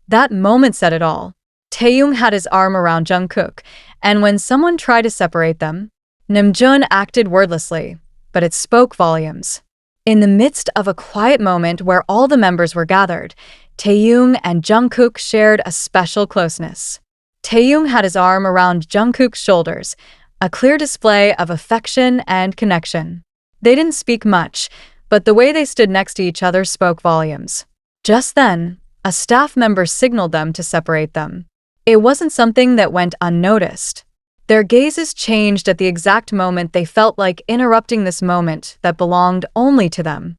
That moment said it all. Taehyung had his arm around Jungkook, and when someone tried to separate them, NAMJOON acted wordlessly, but it spoke volumes. In the midst of a quiet moment where all the members were gathered, Taehyung and Jungkook shared a special closeness. Taehyung had his arm around Jungkook's shoulders, a clear display of affection and connection. They didn't speak much, but the way they stood next to each other spoke volumes. Just then, a staff member signaled them to separate them. It wasn't something that went unnoticed. Their gazes changed at the exact moment they felt like interrupting this moment that belonged only to them.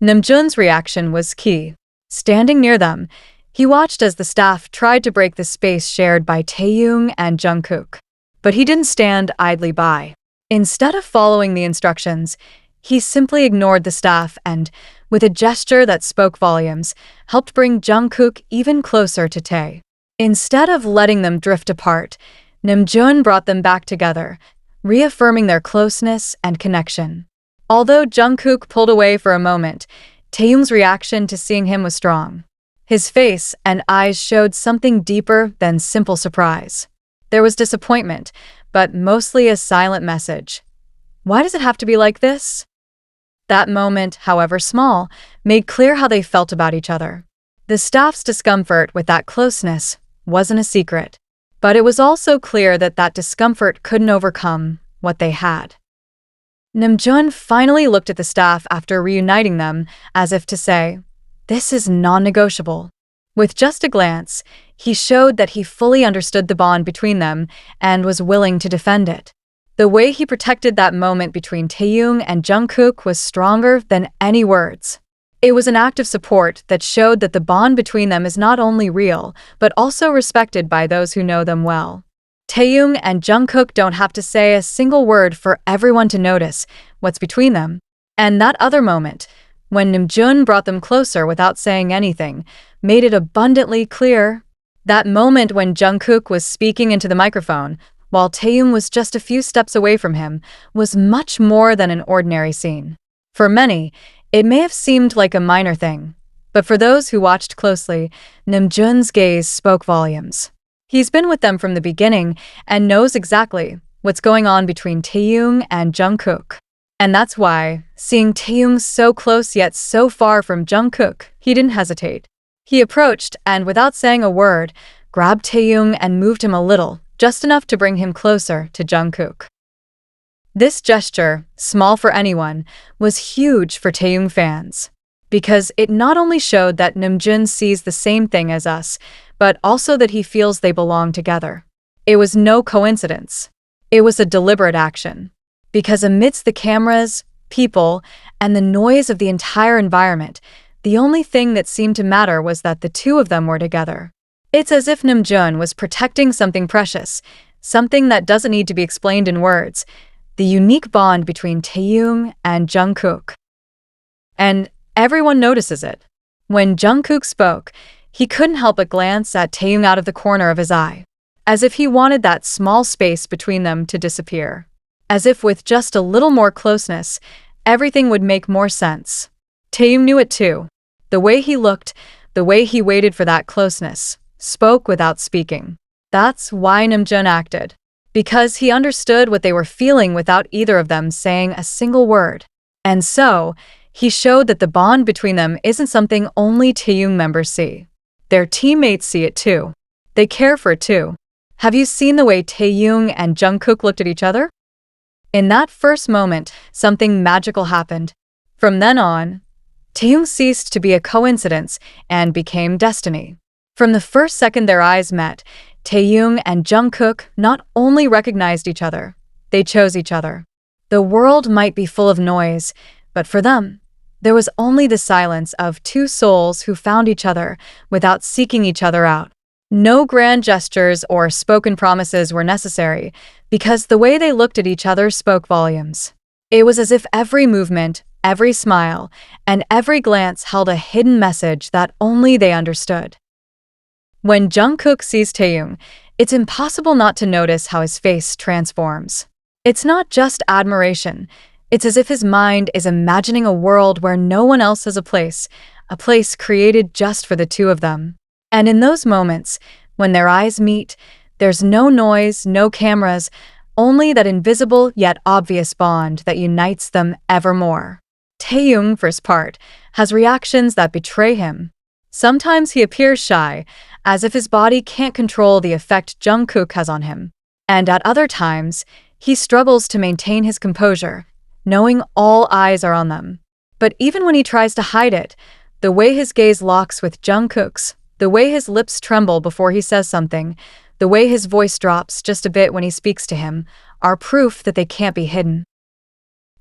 NAMJOON's reaction was key. Standing near them, he watched as the staff tried to break the space shared by Taehyung and Jungkook. But he didn't stand idly by. Instead of following the instructions, he simply ignored the staff and, with a gesture that spoke volumes, helped bring Jungkook even closer to Tae. Instead of letting them drift apart, NAMJOON brought them back together, reaffirming their closeness and connection. Although Jungkook pulled away for a moment, Taehyung's reaction to seeing him was strong. His face and eyes showed something deeper than simple surprise. There was disappointment, but mostly a silent message. Why does it have to be like this? That moment, however small, made clear how they felt about each other. The staff's discomfort with that closeness wasn't a secret, but it was also clear that that discomfort couldn't overcome what they had. NAMJOON finally looked at the staff after reuniting them, as if to say, "This is non-negotiable." With just a glance, he showed that he fully understood the bond between them and was willing to defend it. The way he protected that moment between Taehyung and Jungkook was stronger than any words. It was an act of support that showed that the bond between them is not only real, but also respected by those who know them well. Taehyung and Jungkook don't have to say a single word for everyone to notice what's between them. And that other moment, when NAMJOON brought them closer without saying anything, made it abundantly clear. That moment when Jungkook was speaking into the microphone, while Taehyung was just a few steps away from him, was much more than an ordinary scene. For many, it may have seemed like a minor thing, but for those who watched closely, NAMJOON's gaze spoke volumes. He's been with them from the beginning and knows exactly what's going on between Taehyung and Jungkook. And that's why, seeing Taehyung so close yet so far from Jungkook, he didn't hesitate. He approached and, without saying a word, grabbed Taehyung and moved him a little, just enough to bring him closer to Jungkook. This gesture, small for anyone, was huge for Taehyung fans, because it not only showed that NAMJOON sees the same thing as us, but also that he feels they belong together. It was no coincidence. It was a deliberate action. Because amidst the cameras, people, and the noise of the entire environment, the only thing that seemed to matter was that the two of them were together. It's as if NAMJOON was protecting something precious, something that doesn't need to be explained in words, the unique bond between Taehyung and Jungkook. And everyone notices it. When Jungkook spoke, he couldn't help but glance at Taehyung out of the corner of his eye, as if he wanted that small space between them to disappear. As if with just a little more closeness, everything would make more sense. Taehyung knew it too. The way he looked, the way he waited for that closeness, spoke without speaking. That's why NAMJOON acted. Because he understood what they were feeling without either of them saying a single word. And so, he showed that the bond between them isn't something only Taehyung members see. Their teammates see it too. They care for it too. Have you seen the way Taehyung and Jungkook looked at each other? In that first moment, something magical happened. From then on, Taehyung ceased to be a coincidence and became destiny. From the first second their eyes met, Taehyung and Jungkook not only recognized each other, they chose each other. The world might be full of noise, but for them, there was only the silence of two souls who found each other without seeking each other out. No grand gestures or spoken promises were necessary, because the way they looked at each other spoke volumes. It was as if every movement, every smile, and every glance held a hidden message that only they understood. When Jungkook sees Taehyung, it's impossible not to notice how his face transforms. It's not just admiration. It's as if his mind is imagining a world where no one else has a place created just for the two of them. And in those moments, when their eyes meet, there's no noise, no cameras, only that invisible yet obvious bond that unites them evermore. Taehyung, for his part, has reactions that betray him. Sometimes he appears shy, as if his body can't control the effect Jungkook has on him. And at other times, he struggles to maintain his composure, knowing all eyes are on them. But even when he tries to hide it, the way his gaze locks with Jungkook's, the way his lips tremble before he says something, the way his voice drops just a bit when he speaks to him, are proof that they can't be hidden.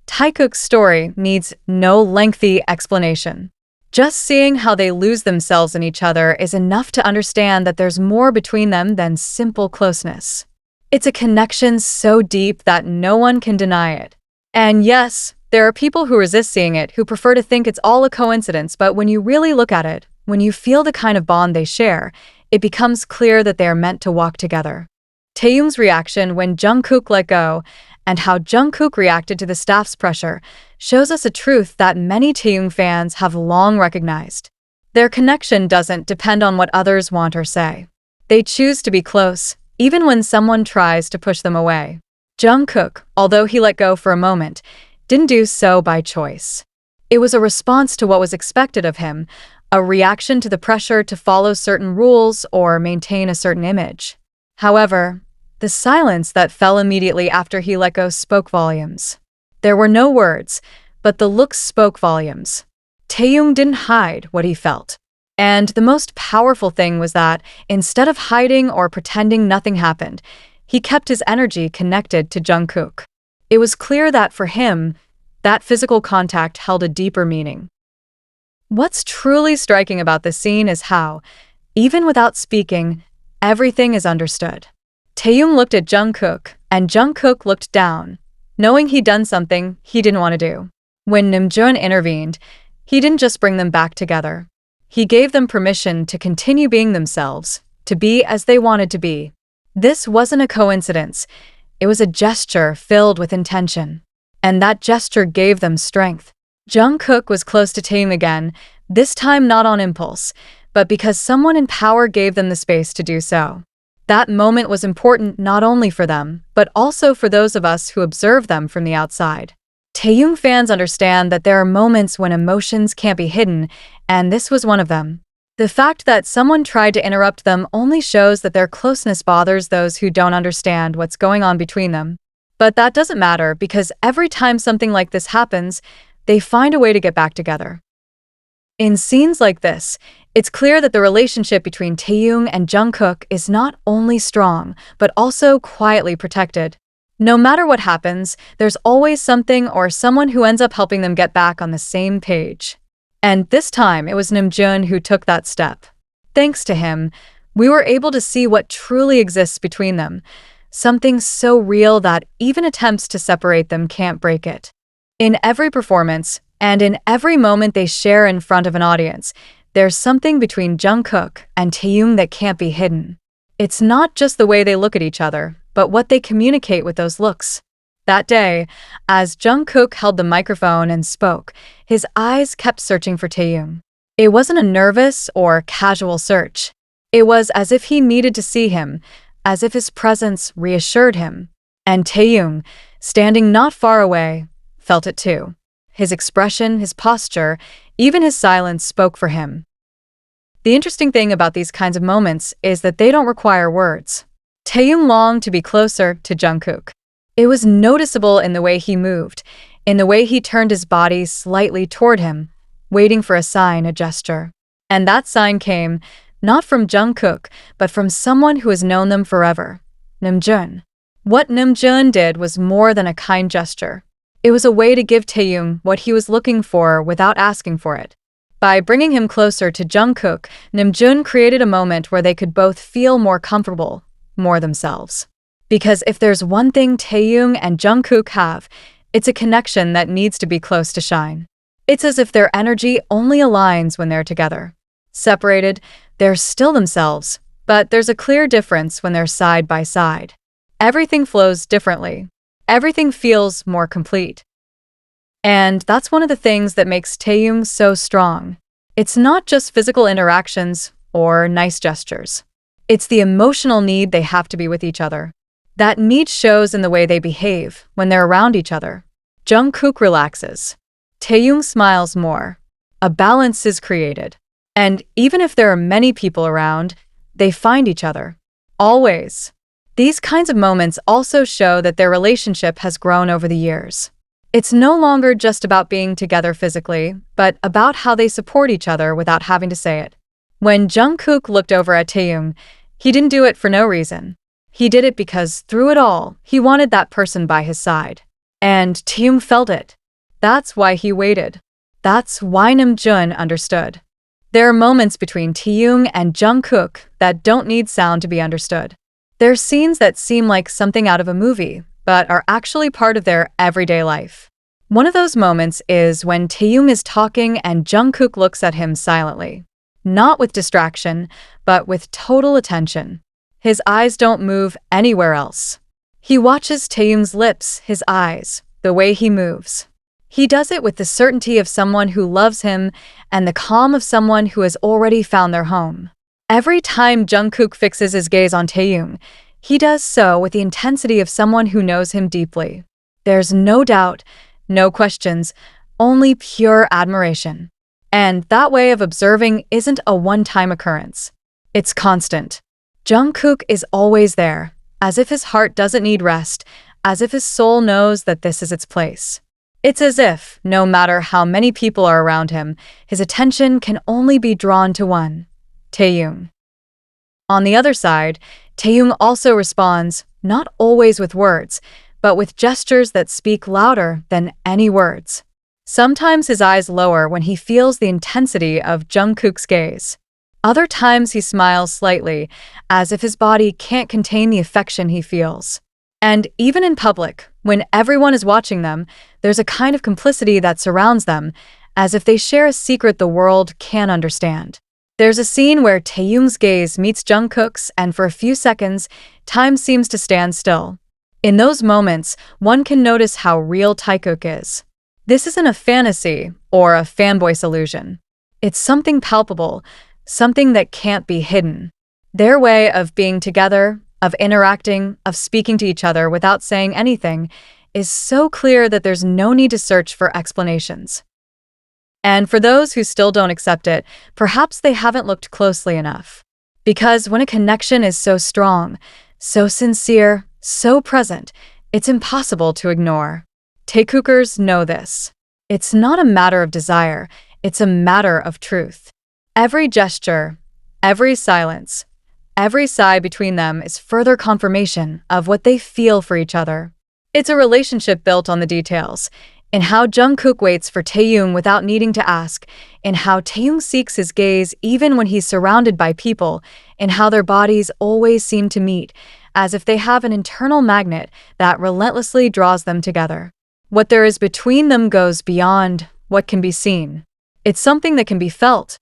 Taekook's story needs no lengthy explanation. Just seeing how they lose themselves in each other is enough to understand that there's more between them than simple closeness. It's a connection so deep that no one can deny it. And yes, there are people who resist seeing it, who prefer to think it's all a coincidence, but when you really look at it, when you feel the kind of bond they share, it becomes clear that they are meant to walk together. Taehyung's reaction when Jungkook let go, and how Jungkook reacted to the staff's pressure, shows us a truth that many Taehyung fans have long recognized. Their connection doesn't depend on what others want or say. They choose to be close, even when someone tries to push them away. Jungkook, although he let go for a moment, didn't do so by choice. It was a response to what was expected of him, a reaction to the pressure to follow certain rules or maintain a certain image. However, the silence that fell immediately after he let go spoke volumes. There were no words, but the looks spoke volumes. Taehyung didn't hide what he felt. And the most powerful thing was that, instead of hiding or pretending nothing happened, he kept his energy connected to Jungkook. It was clear that for him, that physical contact held a deeper meaning. What's truly striking about this scene is how, even without speaking, everything is understood. Taehyung looked at Jungkook, and Jungkook looked down, knowing he'd done something he didn't want to do. When NAMJOON intervened, he didn't just bring them back together. He gave them permission to continue being themselves, to be as they wanted to be. This wasn't a coincidence. It was a gesture filled with intention. And that gesture gave them strength. Jungkook was close to Taehyung again, this time not on impulse, but because someone in power gave them the space to do so. That moment was important not only for them, but also for those of us who observe them from the outside. Taehyung fans understand that there are moments when emotions can't be hidden, and this was one of them. The fact that someone tried to interrupt them only shows that their closeness bothers those who don't understand what's going on between them. But that doesn't matter because every time something like this happens, they find a way to get back together. In scenes like this, it's clear that the relationship between Taehyung and Jungkook is not only strong, but also quietly protected. No matter what happens, there's always something or someone who ends up helping them get back on the same page. And this time, it was NAMJOON who took that step. Thanks to him, we were able to see what truly exists between them, something so real that even attempts to separate them can't break it. In every performance, and in every moment they share in front of an audience, there's something between Jungkook and Taehyung that can't be hidden. It's not just the way they look at each other, but what they communicate with those looks. That day, as Jungkook held the microphone and spoke, his eyes kept searching for Taehyung. It wasn't a nervous or casual search. It was as if he needed to see him, as if his presence reassured him. And Taehyung, standing not far away, felt it too. His expression, his posture, even his silence spoke for him. The interesting thing about these kinds of moments is that they don't require words. Taehyung longed to be closer to Jungkook. It was noticeable in the way he moved, in the way he turned his body slightly toward him, waiting for a sign, a gesture. And that sign came, not from Jungkook, but from someone who has known them forever, NAMJOON. What NAMJOON did was more than a kind gesture. It was a way to give Taehyung what he was looking for without asking for it. By bringing him closer to Jungkook, NAMJOON created a moment where they could both feel more comfortable, more themselves. Because if there's one thing Taehyung and Jungkook have, it's a connection that needs to be close to shine. It's as if their energy only aligns when they're together. Separated, they're still themselves, but there's a clear difference when they're side by side. Everything flows differently. Everything feels more complete. And that's one of the things that makes Taehyung so strong. It's not just physical interactions, or nice gestures. It's the emotional need they have to be with each other. That need shows in the way they behave when they're around each other. Jungkook relaxes. Taehyung smiles more. A balance is created. And even if there are many people around, they find each other. Always. These kinds of moments also show that their relationship has grown over the years. It's no longer just about being together physically, but about how they support each other without having to say it. When Jungkook looked over at Taehyung, he didn't do it for no reason. He did it because, through it all, he wanted that person by his side. And Taehyung felt it. That's why he waited. That's why NAMJOON understood. There are moments between Taehyung and Jungkook that don't need sound to be understood. They're scenes that seem like something out of a movie, but are actually part of their everyday life. One of those moments is when Taehyung is talking and Jungkook looks at him silently. Not with distraction, but with total attention. His eyes don't move anywhere else. He watches Taehyung's lips, his eyes, the way he moves. He does it with the certainty of someone who loves him and the calm of someone who has already found their home. Every time Jungkook fixes his gaze on Taehyung, he does so with the intensity of someone who knows him deeply. There's no doubt, no questions, only pure admiration. And that way of observing isn't a one-time occurrence. It's constant. Jungkook is always there, as if his heart doesn't need rest, as if his soul knows that this is its place. It's as if, no matter how many people are around him, his attention can only be drawn to one, Taehyung. On the other side, Taehyung also responds, not always with words, but with gestures that speak louder than any words. Sometimes his eyes lower when he feels the intensity of Jungkook's gaze. Other times he smiles slightly, as if his body can't contain the affection he feels. And even in public, when everyone is watching them, there's a kind of complicity that surrounds them, as if they share a secret the world can't understand. There's a scene where Taehyung's gaze meets Jungkook's, and for a few seconds, time seems to stand still. In those moments, one can notice how real Taekook is. This isn't a fantasy or a fanboy's illusion. It's something palpable, something that can't be hidden. Their way of being together, of interacting, of speaking to each other without saying anything, is so clear that there's no need to search for explanations. And for those who still don't accept it, perhaps they haven't looked closely enough. Because when a connection is so strong, so sincere, so present, it's impossible to ignore. Taekookers know this. It's not a matter of desire, it's a matter of truth. Every gesture, every silence, every sigh between them is further confirmation of what they feel for each other. It's a relationship built on the details, in how Jungkook waits for Taehyung without needing to ask, in how Taehyung seeks his gaze even when he's surrounded by people, in how their bodies always seem to meet, as if they have an internal magnet that relentlessly draws them together. What there is between them goes beyond what can be seen. It's something that can be felt,